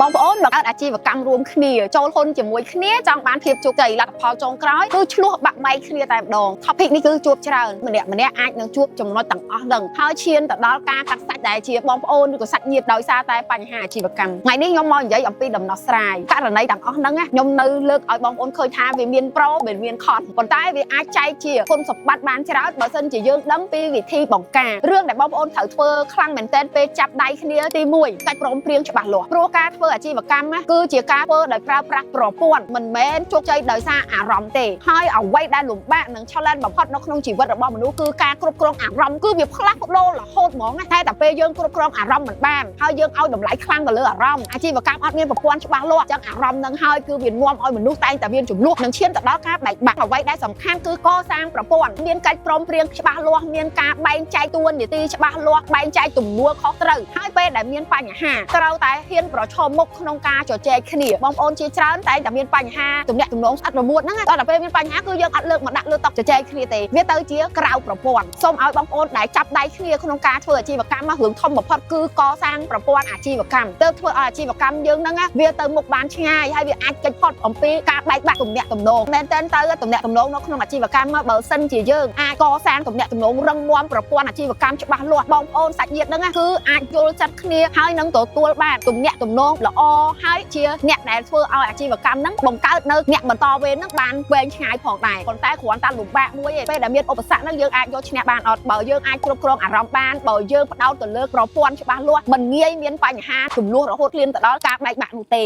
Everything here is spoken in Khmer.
បងប្អូនបើកើតអាជីវកម្មរួមគ្នាចូលហ៊ុនជាមួយគ្នាចង់បានភាពជោគជ័យលទ្ធផលចុងក្រោយគឺឆ្លោះបាក់បែកគ្នាតែម្ដង topic នេះគឺជួបច្រើនម្នាក់អាចនឹងជួបចំណុចទាំងអស់ហ្នឹងហើយឈានទៅដល់ការកាត់សាច់ដែលជាបងប្អូនឬក៏សាច់ញាតិដោយសារតែបញ្ហាអាជីវកម្មថ្ងៃនេះខ្ញុំមកនិយាយអំពីដំណោះស្រាយករណីទាំងអស់ហ្នឹងខ្ញុំនៅលើកឲ្យបងប្អូនឃើញថាវាមានប្រូវាមានខុសប៉ុន្តែវាអាចចែកជាគុណសម្បត្តិបានច្រើនបើសិនជាយើងដឹងពីវិធីបង្ការរឿងដែលបងប្អូនត្រូវធ្វើខ្លាំងមែនទែនពេលចាប់ដៃគ្នាទី1កិច្ចព្រមព្រៀងច្បាស់លាស់ព្រោះការធ្វើអាជីវកម្មគឺជាការធ្វើដោយប្រើប្រាស់ប្រព័ន្ធមិនមែនជោគជ័យដោយសារអារម្មណ៍ទេហើយអ្វីដែលលំបាកនិង challenge បំផុតនៅក្នុងជីវិតរបស់មនុស្សគឺការគ្រប់គ្រងអារម្មណ៍គឺវាផ្លាស់ប្ដូររហូតហ្មងតែពេលយើងគ្រប់គ្រងអារម្មណ៍មិនបានហើយយើងឲ្យតម្លៃខ្លាំងទៅលើអារម្មណ៍អាជីវកម្មអត់មានប្រព័ន្ធច្បាស់លាស់ចឹងអារម្មណ៍នឹងហើយគឺវានាំឲ្យមនុស្សតែងតែមានចំនួននឹងឈានទៅដល់ការបែកបាក់អ្វីដែលសំខាន់គឺកសាងប្រព័ន្ធមានកិច្ចព្រមព្រៀងច្បាស់លាស់មានការបែងចែកតួនាទីច្បាស់លាស់បែងចែកទំនួលខុសត្រូវហើយពេលដែលមានបញ្ហាត្រូវតែហ៊ានប្រឈមមុខក្នុងការជជែកគ្នាបងប្អូនជាច្រើនតែងតែមានបញ្ហាទំនាក់ទំនងស្អិតរមួតហ្នឹងដល់តែពេលមានបញ្ហាគឺយើងអត់លើកមកដាក់លើតុជជែកគ្នាទេវាទៅជាក្រៅប្រព័ន្ធសូមឲ្យបងប្អូនដែលចាប់ដៃគ្នាក្នុងការធ្វើអាជីវកម្មរឿងធំបំផុតគឺកសាងប្រព័ន្ធអាជីវកម្មទើបធ្វើឲ្យអាជីវកម្មយើងហ្នឹងវាទៅមុខបានឆ្ងាយហើយវាអាចកិច្ចផុតអំពីការបែកបាក់ទំនាក់ទំនងមែនតើទំនាក់ទំនងនៅក្នុងអាជីវកម្មបើសិនជាយើងអាចកសាងទំនាក់ទំនងរឹងមាំប្រព័ន្ធអាជីវកម្មច្បាស់លាស់បងប្អូនសាច់ញាតិហ្នឹងគឺអាចយល់ចិត្តគ្នាហើយនឹងទទួលបានទំនាក់ទំនងល្អហើយជាអ្នកដែលធ្វើឲ្យអាជីវកម្មហ្នឹងបង្កើតនៅអ្នកបន្តវេនហ្នឹងបានវែងឆ្ងាយផងដែរប៉ុន្តែគ្រាន់តែលំបាកមួយឯងពេលដែលមានឧបសគ្គហ្នឹងយើងអាចយកឈ្នះបានអត់បើយើងអាចគ្រប់គ្រងអារម្មណ៍បានបើយើងផ្ដោតទៅលើប្រព័ន្ធច្បាស់លាស់មិនងាយមានបញ្ហាចំនួនរហូតលៀនទៅដល់ការបែកបាក់នោះទេ